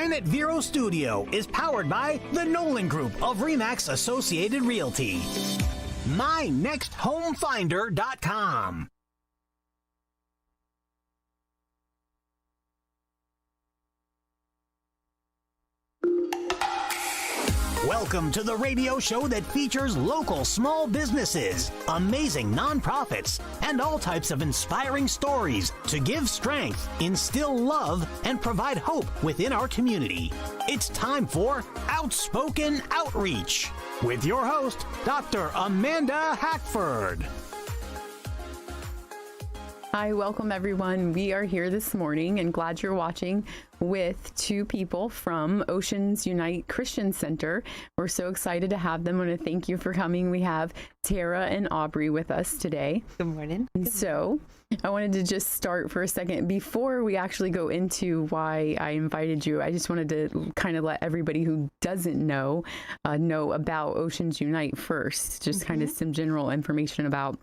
Planet Vero Studio is powered by the Nolan Group of Remax Associated Realty. MyNextHomeFinder.com. Welcome to the radio show that features local small businesses, amazing nonprofits, and all types of inspiring stories to give strength, instill love, and provide hope within our community. It's time for Outspoken Outreach with your host, Dr. Amanda Hackford. Hi, welcome everyone. We are here this morning and glad you're watching with two people from Oceans Unite Christian Center. We're so excited to have them. I want to thank you for coming. We have Tara and Aubrey with us today. Good morning. So I wanted to just start for a second before we actually go into why I invited you. I just wanted to kind of let everybody who doesn't know about Oceans Unite first, just kind of some general information about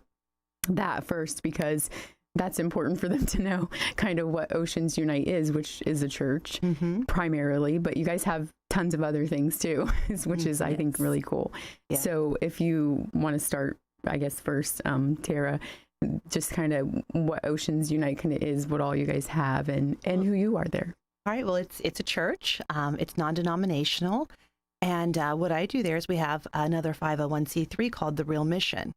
that first, because that's important for them to know kind of what Oceans Unite is, which is a church primarily, but you guys have tons of other things too, which is, I think, really cool. Yeah. So if you want to start, I guess, first, Tara, just kind of what Oceans Unite kind of is, what all you guys have, and who you are there. All right. Well, it's a church. It's non-denominational. And what I do there is we have another 501c3 called The Real Mission.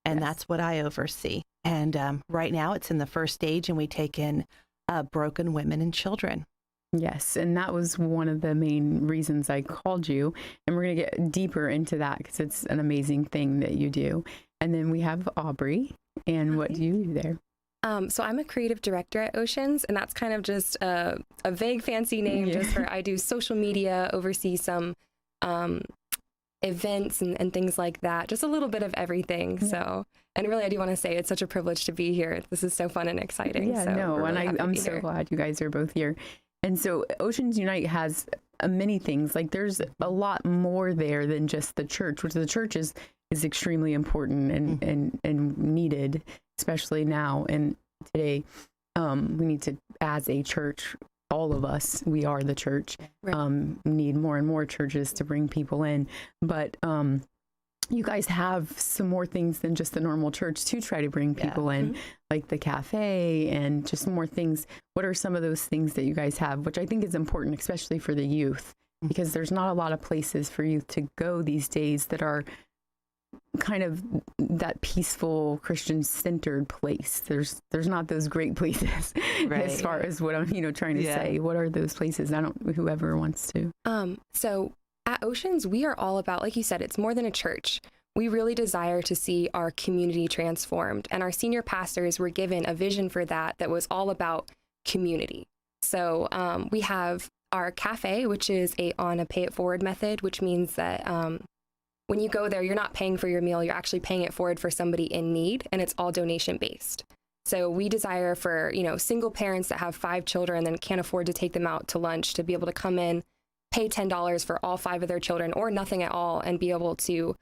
And that's what I oversee. And right now it's in the first stage, and we take in broken women and children. Yes. And that was one of the main reasons I called you. And we're going to get deeper into that because it's an amazing thing that you do. And then we have Aubrey. And what do you do there? So I'm a creative director at Oceans, and that's kind of just a vague, fancy name just for I do social media, oversee some events and things like that, just a little bit of everything. So, and really, I do want to say it's such a privilege to be here. This is so fun and exciting. Yeah, so no, really and I'm so glad you guys are both here. And so Oceans Unite has many things. Like there's a lot more there than just the church, which the church is extremely important and needed, especially now and today. We need to, as a church, all of us, we are the church, need more and more churches to bring people in. But you guys have some more things than just the normal church to try to bring people in, like the cafe and just more things. What are some of those things that you guys have, which I think is important, especially for the youth, because there's not a lot of places for youth to go these days that are kind of that peaceful Christian-centered place. There's not those great places as far as what I'm trying to say. What are those places? Whoever wants to. So at Oceans, we are all about, like you said, it's more than a church. We really desire to see our community transformed, and our senior pastors were given a vision for that was all about community. So we have our cafe, which is on a pay it forward method, which means that when you go there, you're not paying for your meal, you're actually paying it forward for somebody in need, and it's all donation based. So we desire for, single parents that have 5 children and can't afford to take them out to lunch to be able to come in, pay $10 for all 5 of their children or nothing at all, and be able to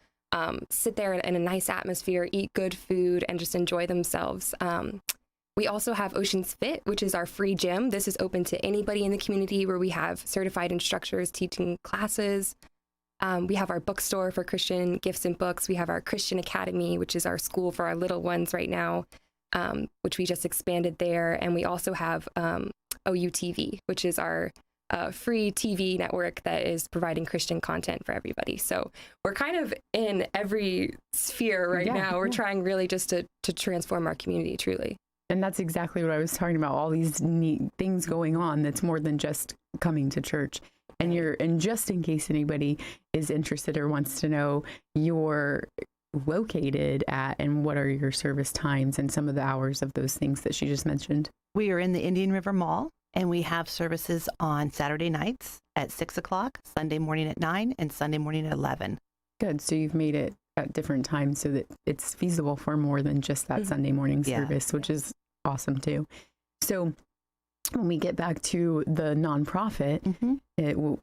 sit there in a nice atmosphere, eat good food, and just enjoy themselves. We also have Oceans Fit, which is our free gym. This is open to anybody in the community, where we have certified instructors teaching classes. We have our bookstore for Christian gifts and books. We have our Christian Academy, which is our school for our little ones right now, which we just expanded there. And we also have OUTV, which is our free TV network that is providing Christian content for everybody. So we're kind of in every sphere right now. We're trying really just to transform our community, truly. And that's exactly what I was talking about, all these neat things going on that's more than just coming to church. And just in case anybody is interested or wants to know, you're located at, and what are your service times and some of the hours of those things that she just mentioned? We are in the Indian River Mall, and we have services on Saturday nights at 6 o'clock, Sunday morning at 9, and Sunday morning at 11. Good. So you've made it at different times so that it's feasible for more than just that Sunday morning service, which is awesome too. So when we get back to the nonprofit,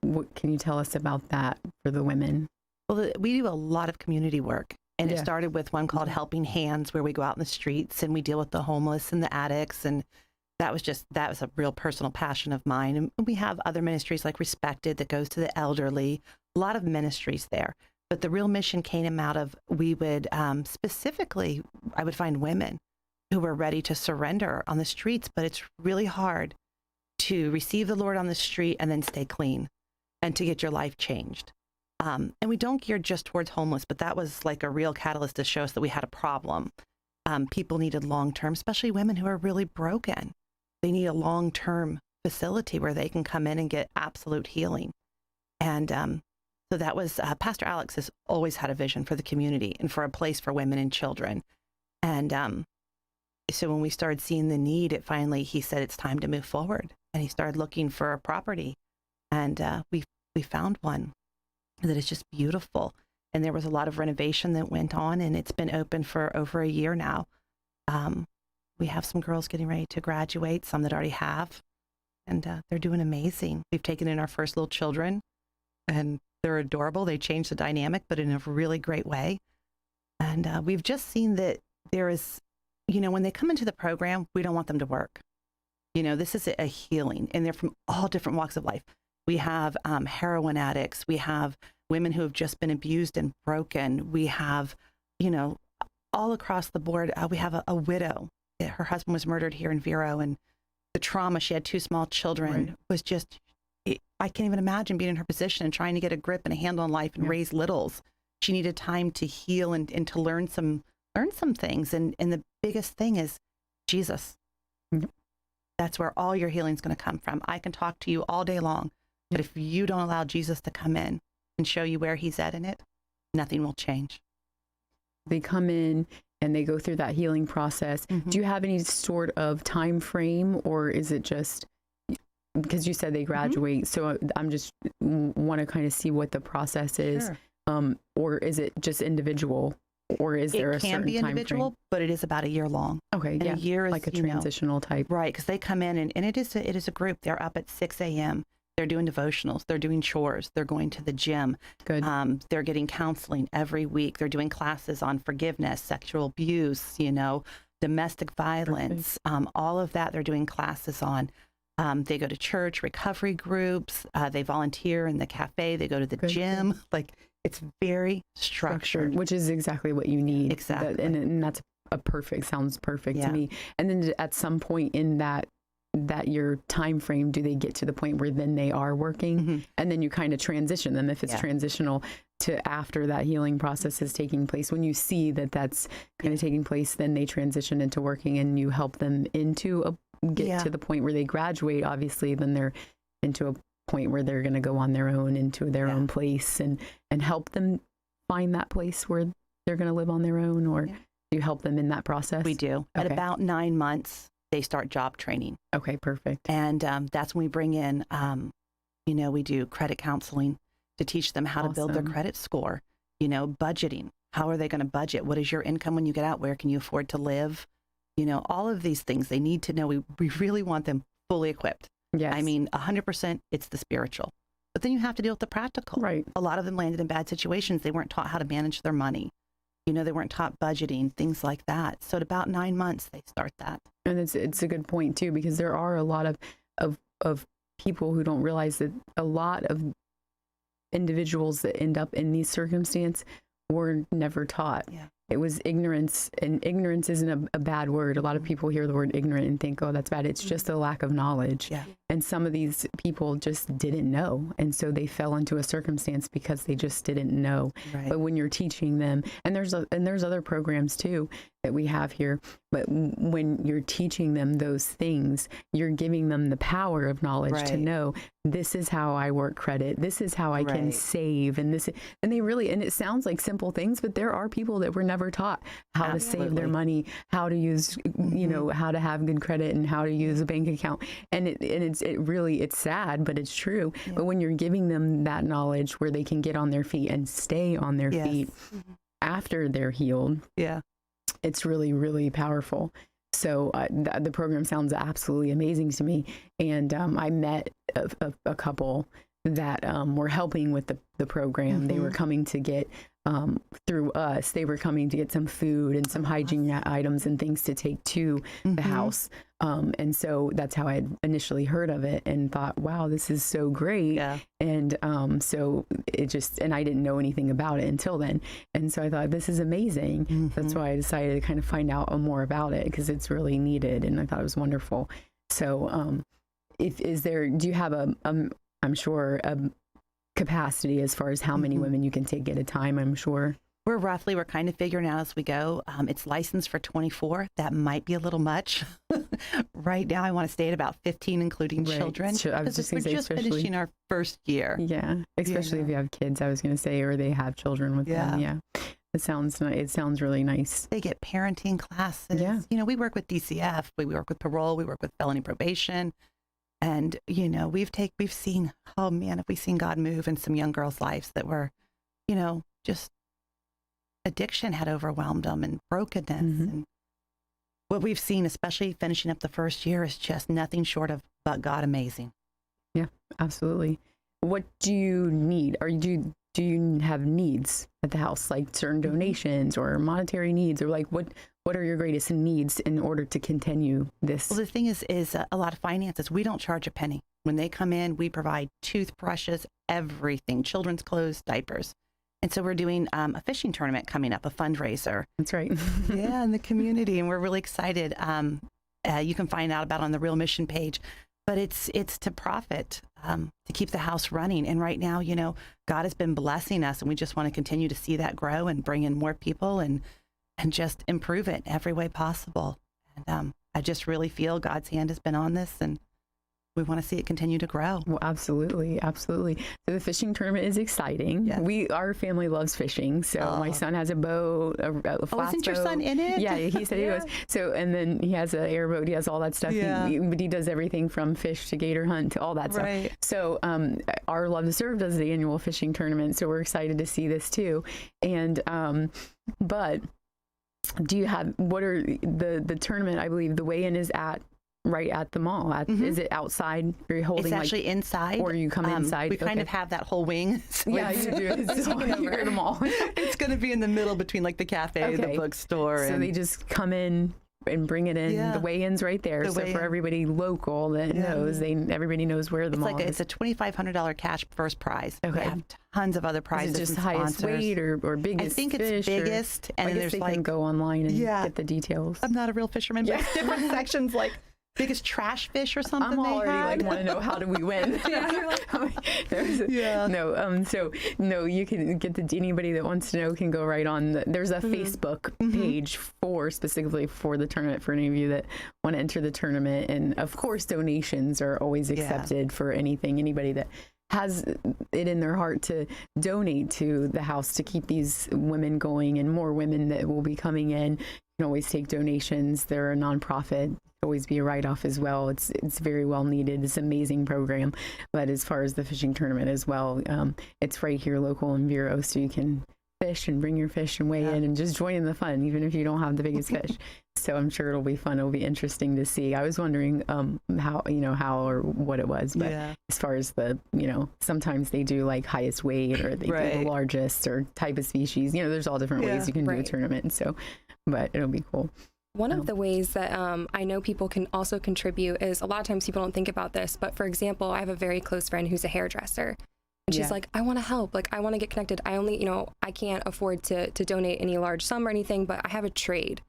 what can you tell us about that for the women? Well, we do a lot of community work. And it started with one called Helping Hands, where we go out in the streets and we deal with the homeless and the addicts and that was a real personal passion of mine. And we have other ministries like Respected that goes to the elderly, a lot of ministries there. But the real mission came out of, we would specifically, I would find women who were ready to surrender on the streets, but it's really hard to receive the Lord on the street and then stay clean and to get your life changed. And we don't gear just towards homeless, but that was like a real catalyst to show us that we had a problem. People needed long-term, especially women who are really broken. They need a long-term facility where they can come in and get absolute healing. And so that was, Pastor Alex has always had a vision for the community and for a place for women and children. And so when we started seeing the need, he said it's time to move forward. And he started looking for a property. And we found one that is just beautiful. And there was a lot of renovation that went on, and it's been open for over a year now. We have some girls getting ready to graduate, some that already have, and they're doing amazing. We've taken in our first little children, and they're adorable. They change the dynamic, but in a really great way. And we've just seen that there is, when they come into the program, we don't want them to work. This is a healing, and they're from all different walks of life. We have heroin addicts. We have women who have just been abused and broken. We have, all across the board. We have a widow. Her husband was murdered here in Vero, and the trauma, she had 2 small children, was just, I can't even imagine being in her position and trying to get a grip and a handle on life and raise littles. She needed time to heal and to learn some things. And the biggest thing is Jesus. Mm-hmm. That's where all your healing is going to come from. I can talk to you all day long, but if you don't allow Jesus to come in and show you where he's at in it, nothing will change. They come in and they go through that healing process. Mm-hmm. Do you have any sort of time frame, or is it just, because you said they graduate, mm-hmm. so I'm just want to kind of see what the process is. Sure. Or is it just individual, or is there a certain time frame? It can be individual, but it is about a year long. Okay, and a year is like a transitional type. Right, because they come in and it is a group. They're up at 6 a.m. They're doing devotionals. They're doing chores. They're going to the gym. Good. They're getting counseling every week. They're doing classes on forgiveness, sexual abuse, domestic violence, all of that. They're doing classes on. They go to church, recovery groups. They volunteer in the cafe. They go to the gym. Like, it's very structured. Which is exactly what you need. Exactly. And that's sounds perfect to me. And then at some point in that your time frame, do they get to the point where then they are working? Mm-hmm. And then you kind of transition them, if it's transitional, to after that healing process is taking place. When you see that that's kind of taking place, then they transition into working, and you help them into get to the point where they graduate. Obviously, then they're into a point where they're going to go on their own, into their own place, and help them find that place where they're going to live on their own. Or do you help them in that process? We do. Okay. At about 9 months, they start job training. Okay, perfect. And that's when we bring in, we do credit counseling to teach them how to build their credit score, budgeting. How are they going to budget? What is your income when you get out? Where can you afford to live? All of these things they need to know. We really want them fully equipped. Yes. I mean, 100% it's the spiritual. But then you have to deal with the practical. Right. A lot of them landed in bad situations. They weren't taught how to manage their money. They weren't taught budgeting, things like that. So at about 9 months, they start that. And it's a good point, too, because there are a lot of people who don't realize that a lot of individuals that end up in these circumstances were never taught. Yeah. It was ignorance, and ignorance isn't a bad word. A lot of people hear the word ignorant and think, oh, that's bad. It's just a lack of knowledge. Yeah. And some of these people just didn't know. And so they fell into a circumstance because they just didn't know. Right. But when you're teaching them, and there's other programs too that we have here, but when you're teaching them those things, you're giving them the power of knowledge to know, this is how I work credit. This is how I can save. And it sounds like simple things, but there are people that were never taught how to save their money, how to use, how to have good credit, and how to use a bank account. And it's sad, but it's true. Yeah. But when you're giving them that knowledge where they can get on their feet and stay on their feet after they're healed, it's really, really powerful. So the program sounds absolutely amazing to me. And I met a couple that were helping with the program. Mm-hmm. They were coming to get, through us, they were coming to get some food and some hygiene items and things to take to the house. And so that's how I had initially heard of it and thought, wow, this is so great. Yeah. And so it just, and I didn't know anything about it until then. And so I thought, this is amazing. Mm-hmm. That's why I decided to kind of find out more about it, because it's really needed. And I thought it was wonderful. So do you have I'm sure, a capacity as far as how many women you can take at a time, I'm sure? We're kind of figuring out as we go. It's licensed for 24. That might be a little much. Right now, I want to stay at about 15, including children. I was just we're going to say, just finishing our first year. Yeah, especially if you have kids, I was going to say, or they have children with them. Yeah. It sounds really nice. They get parenting classes. Yeah. We work with DCF, we work with parole, we work with felony probation. And, we've seen God move in some young girls' lives that were, just addiction had overwhelmed them and brokenness. And what we've seen, especially finishing up the first year, is just nothing short of but God amazing. Yeah, absolutely. What do you need? Do you have needs at the house, like certain donations or monetary needs, or like what are your greatest needs in order to continue this? Well, the thing is a lot of finances. We don't charge a penny. When they come in, we provide toothbrushes, everything, children's clothes, diapers. And so we're doing a fishing tournament coming up, a fundraiser. That's right. Yeah, in the community. And we're really excited. You can find out about it on the Real Mission page. But it's to profit, to keep the house running. And right now, God has been blessing us, and we just want to continue to see that grow and bring in more people and just improve it every way possible. And I just really feel God's hand has been on this, and we want to see it continue to grow. Well, absolutely. Absolutely. So the fishing tournament is exciting. Yes. Our family loves fishing. So my son has a boat, a flat isn't boat. your son in it? Yeah, he said he was. So, and then he has an airboat. He has all that stuff. Yeah. But he does everything from fish to gator hunt to all that right. stuff. So our Love to Serve does the annual fishing tournament. So we're excited to see this too. And, but do you have, what are the tournament, I believe the weigh-in is right at the mall. Is it outside? Are you holding? It's actually inside. Or you come inside? We kind of have that whole wing. So yeah, you do. It's all over at the mall. It's going to be in the middle between like the cafe, the bookstore. So they just come in and bring it in. Yeah. The weigh-in's right there. So for everybody local that knows, everybody knows where the mall is. It's a $2,500 cash first prize. Okay. We have tons of other prizes. Is it just highest weight or biggest? I think it's biggest. And then there's they can go online and get the details. I'm not a real fisherman, but it's different sections like biggest trash fish or something. I'm already want to know, how do we win? No, you can get anybody that wants to know can go right on. There's a Facebook page specifically for the tournament for any of you that want to enter the tournament. And of course, donations are always accepted for anything. Anybody that has it in their heart to donate to the house to keep these women going, and more women that will be coming in, you can always take donations. They're a nonprofit. Always be a write-off as well. It's very well needed. It's an amazing program. But as far as the fishing tournament as well, it's right here local in Vero, so you can fish and bring your fish and weigh in and just join in the fun, even if you don't have the biggest fish. So I'm sure it'll be fun. It'll be interesting to see. I was wondering how or what it was, but as far as the, sometimes they do like highest weight, or they do the largest or type of species. There's all different ways you can do a tournament. So, but it'll be cool. One of the ways that I know people can also contribute is, a lot of times people don't think about this, but for example, I have a very close friend who's a hairdresser. And she's like, I want to help. Like, I want to get connected. I only, I can't afford to donate any large sum or anything, but I have a trade.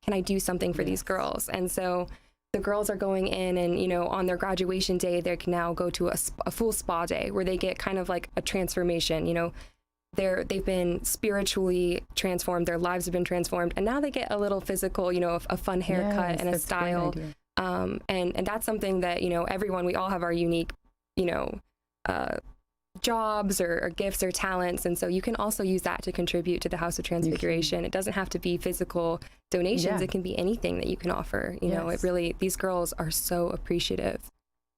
Can I do something for these girls? And so the girls are going in and, on their graduation day, they can now go to a full spa day where they get kind of like a transformation, they've been spiritually transformed, their lives have been transformed, and now they get a little physical, a fun haircut and a style. And that's something that, we all have our unique, jobs or gifts or talents. And so you can also use that to contribute to the House of Transfiguration. It doesn't have to be physical donations. It can be anything that you can offer. It really, these girls are so appreciative.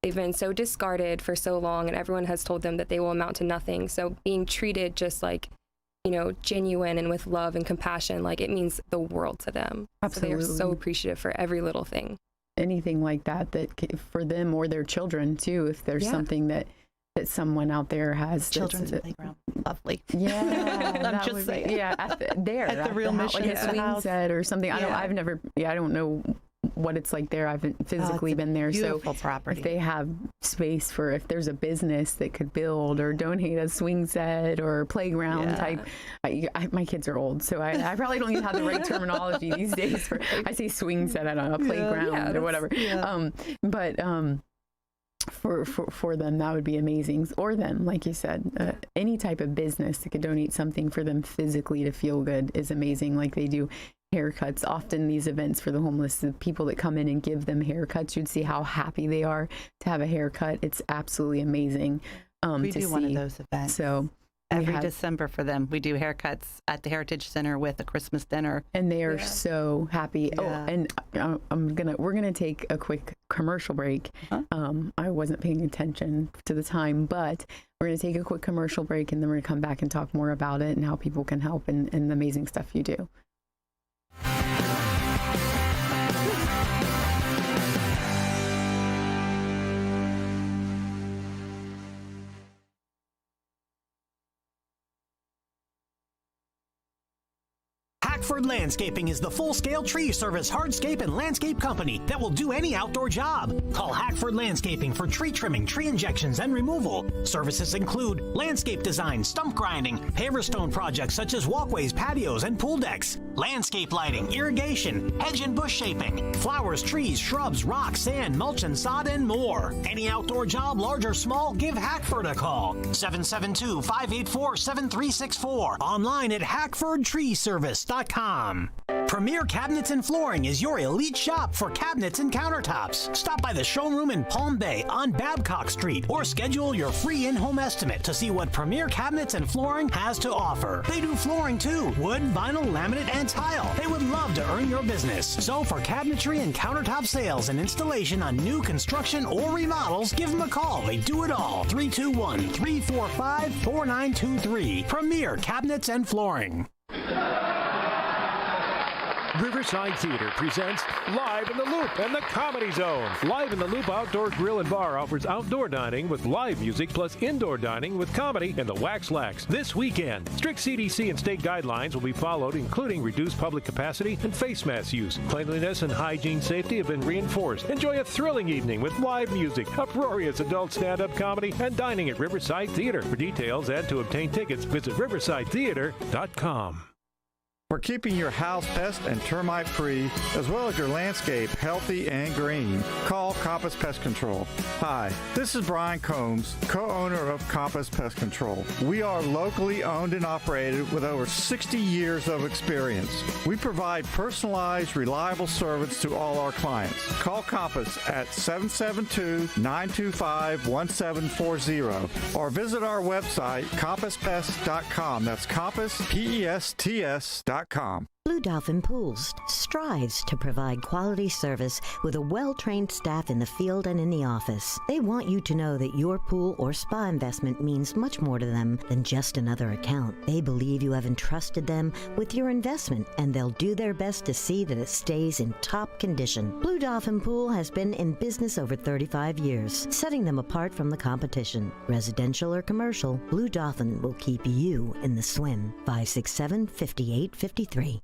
They've been so discarded for so long, and everyone has told them that they will amount to nothing. So being treated just like, genuine and with love and compassion, like, it means the world to them. Absolutely. So they are so appreciative for every little thing. Anything like that for them or their children too, if there's something that someone out there has. Children's playground. Lovely. Yeah. I'm just saying. At the Real Mission. Like a swing set or something. I don't know what it's like there. I haven't physically been there. Beautiful so property. If they have space for, if there's a business that could build or donate a swing set or playground type, my kids are old, so I probably don't even have the right terminology these days for, I say swing set, I don't know, a playground or whatever. For them, that would be amazing. Or them, like you said, any type of business that could donate something for them physically to feel good is amazing. Like they do haircuts. Often these events for the homeless, the people that come in and give them haircuts, you'd see how happy they are to have a haircut. It's absolutely amazing we to do see. one of those events. So every December for them, we do haircuts at the Heritage Center with a Christmas dinner, and they are so happy. Oh, and we're gonna take a quick commercial break. I wasn't paying attention to the time, but we're gonna take a quick commercial break, and then we're gonna come back and talk more about it and how people can help and the amazing stuff you do. Hackford Landscaping is the full-scale tree service hardscape and landscape company that will do any outdoor job. Call Hackford Landscaping for tree trimming, tree injections, and removal. Services include landscape design, stump grinding, paver stone projects such as walkways, patios, and pool decks, landscape lighting, irrigation, hedge and bush shaping, flowers, trees, shrubs, rocks, sand, mulch and sod, and more. Any outdoor job, large or small, give Hackford a call. 772-584-7364. Online at hackfordtreeservice.com. Premier Cabinets and Flooring is your elite shop for cabinets and countertops. Stop by the showroom in Palm Bay on Babcock Street or schedule your free in-home estimate to see what Premier Cabinets and Flooring has to offer. They do flooring too, wood, vinyl, laminate, and tile. They would love to earn your business. So for cabinetry and countertop sales and installation on new construction or remodels, give them a call. They do it all. 321-345-4923. Premier Cabinets and Flooring. Riverside Theater presents Live in the Loop and the Comedy Zone. Live in the Loop Outdoor Grill and Bar offers outdoor dining with live music plus indoor dining with comedy in the Wax Lax this weekend. Strict CDC and state guidelines will be followed, including reduced public capacity and face mask use. Cleanliness and hygiene safety have been reinforced. Enjoy a thrilling evening with live music, uproarious adult stand-up comedy, and dining at Riverside Theater. For details and to obtain tickets, visit riversidetheater.com. For keeping your house pest and termite free, as well as your landscape healthy and green, call Compass Pest Control. Hi, this is Brian Combs, co-owner of Compass Pest Control. We are locally owned and operated with over 60 years of experience. We provide personalized, reliable service to all our clients. Call Compass at 772-925-1740 or visit our website, compasspest.com. That's Compass, PESTS.com. Blue Dolphin Pools strives to provide quality service with a well-trained staff in the field and in the office. They want you to know that your pool or spa investment means much more to them than just another account. They believe you have entrusted them with your investment, and they'll do their best to see that it stays in top condition. Blue Dolphin Pool has been in business over 35 years, setting them apart from the competition. Residential or commercial, Blue Dolphin will keep you in the swim. 567-5853.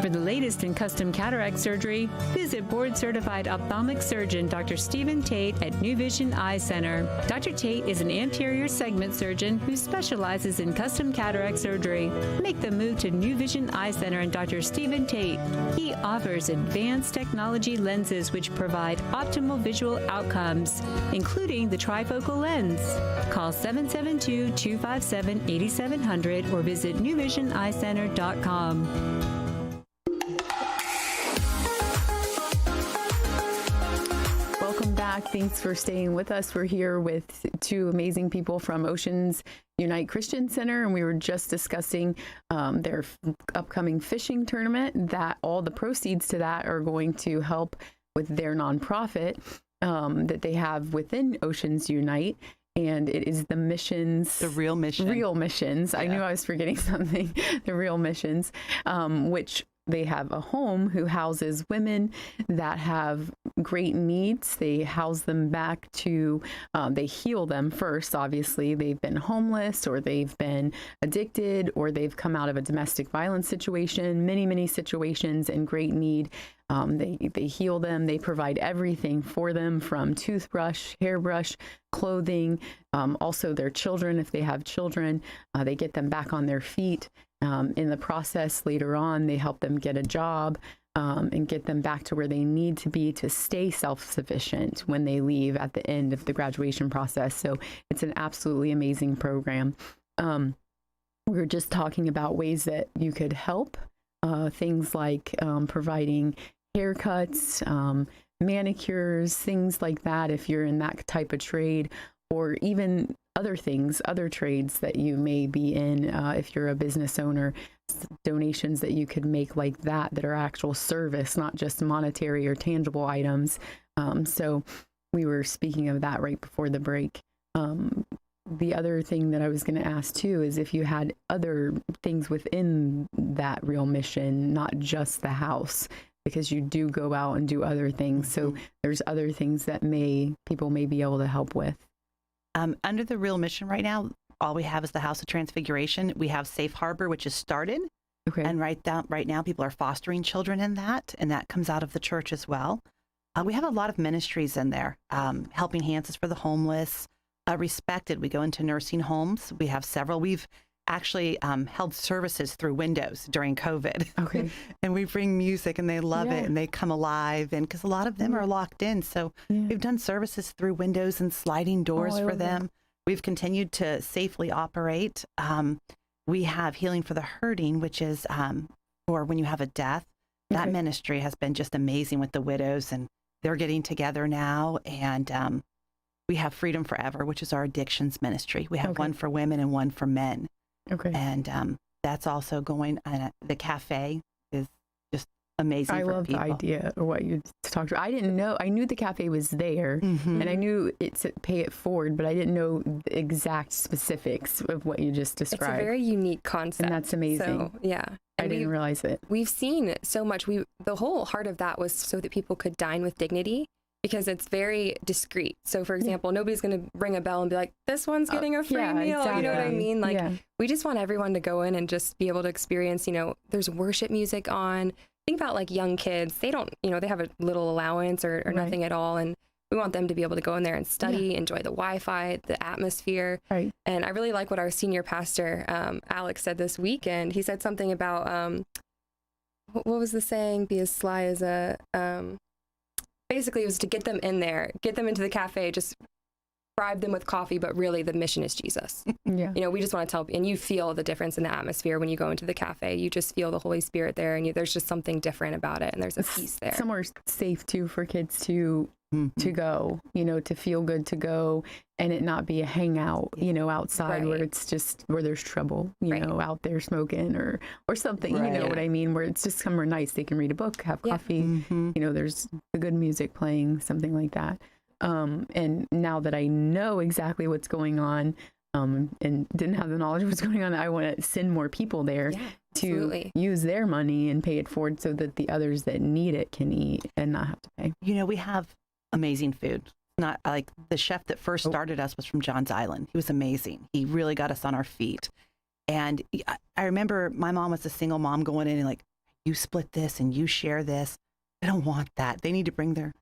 For the latest in custom cataract surgery, visit board-certified ophthalmic surgeon Dr. Stephen Tate at New Vision Eye Center. Dr. Tate is an anterior segment surgeon who specializes in custom cataract surgery. Make the move to New Vision Eye Center and Dr. Stephen Tate. He offers advanced technology lenses which provide optimal visual outcomes, including the trifocal lens. Call 772-257-8700 or visit newvisioneyecenter.com. Welcome back. Thanks for staying with us. We're here with two amazing people from Oceans Unite Christian Center, and we were just discussing their upcoming fishing tournament, that all the proceeds to that are going to help with their nonprofit that they have within Oceans Unite. And it is the missions. The Real Mission. Real Missions. Yeah. I knew I was forgetting something. The Real Missions, which they have a home who houses women that have great needs. They house them back to, they heal them first. Obviously, they've been homeless, or they've been addicted, or they've come out of a domestic violence situation, many situations in great need. They heal them. They provide everything for them, from toothbrush, hairbrush, clothing, also their children. If they have children, they get them back on their feet. In the process, later on, they help them get a job and get them back to where they need to be to stay self-sufficient when they leave at the end of the graduation process. So it's an absolutely amazing program. We were just talking about ways that you could help, things like providing haircuts, manicures, things like that, if you're in that type of trade, or even other things, other trades that you may be in, if you're a business owner, donations that you could make like that are actual service, not just monetary or tangible items. So we were speaking of that right before the break. The other thing that I was going to ask too is if you had other things within that Real Mission, not just the house, because you do go out and do other things. So there's other things that people may be able to help with. Under the Real Mission right now, all we have is the House of Transfiguration. We have Safe Harbor, which is started. Okay. And right now, people are fostering children in that, and that comes out of the church as well. We have a lot of ministries in there, Helping Hands is for the homeless, Respected. We go into nursing homes. We have several. We've actually held services through windows during COVID. Okay. And we bring music, and they love it, and they come alive. And because a lot of them are locked in, so we've done services through windows and sliding doors for them. That. We've continued to safely operate. We have Healing for the Hurting, which is for when you have a death. That ministry has been just amazing with the widows, and they're getting together now. And we have Freedom Forever, which is our addictions ministry. We have one for women and one for men. Okay. And that's also going, the cafe is just amazing for people. I love the idea of what you talked about. I didn't know, I knew the cafe was there, and I knew it's Pay It Forward, but I didn't know the exact specifics of what you just described. It's a very unique concept. And that's amazing. So, yeah. I didn't realize it. We've seen so much. The whole heart of that was so that people could dine with dignity, because it's very discreet. So, for example, nobody's going to ring a bell and be like, this one's getting a free meal. Exactly. You know what I mean? Like, we just want everyone to go in and just be able to experience, there's worship music on. Think about like young kids. They don't, they have a little allowance or nothing at all. And we want them to be able to go in there and study, enjoy the Wi-Fi, the atmosphere. Right. And I really like what our senior pastor, Alex, said this weekend. He said something about, what was the saying? Be as sly as a... basically, it was to get them in there, get them into the cafe, just bribe them with coffee, but really the mission is Jesus. Yeah. We just want to tell, and you feel the difference in the atmosphere when you go into the cafe. You just feel the Holy Spirit there, and there's just something different about it, and there's a peace there. Somewhere safe, too, for kids to go, to feel good to go, and it not be a hangout, outside where it's just, where there's trouble, out there smoking or something, you know what I mean, where it's just somewhere nice. They can read a book, have coffee, there's the good music playing, something like that. And now that I know exactly what's going on, and didn't have the knowledge of what's going on, I want to send more people there to use their money and pay it forward so that the others that need it can eat and not have to pay. We have amazing food. Not like the chef that first started us was from Johns Island. He was amazing. He really got us on our feet. And I remember my mom was a single mom going in and like, you split this and you share this. I don't want that. They need to bring their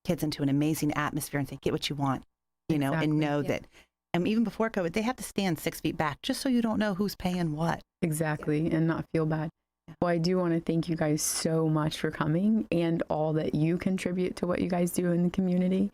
kids into an amazing atmosphere and say, get what you want, and know that. And even before COVID, they have to stand 6 feet back just so you don't know who's paying what. Exactly. And not feel bad. Well, I do want to thank you guys so much for coming and all that you contribute to what you guys do in the community.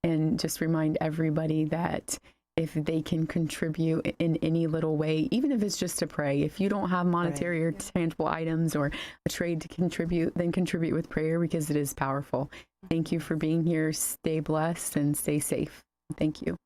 And just remind everybody that if they can contribute in any little way, even if it's just to pray, if you don't have monetary or tangible items or a trade to contribute, then contribute with prayer, because it is powerful. Thank you for being here. Stay blessed and stay safe. Thank you.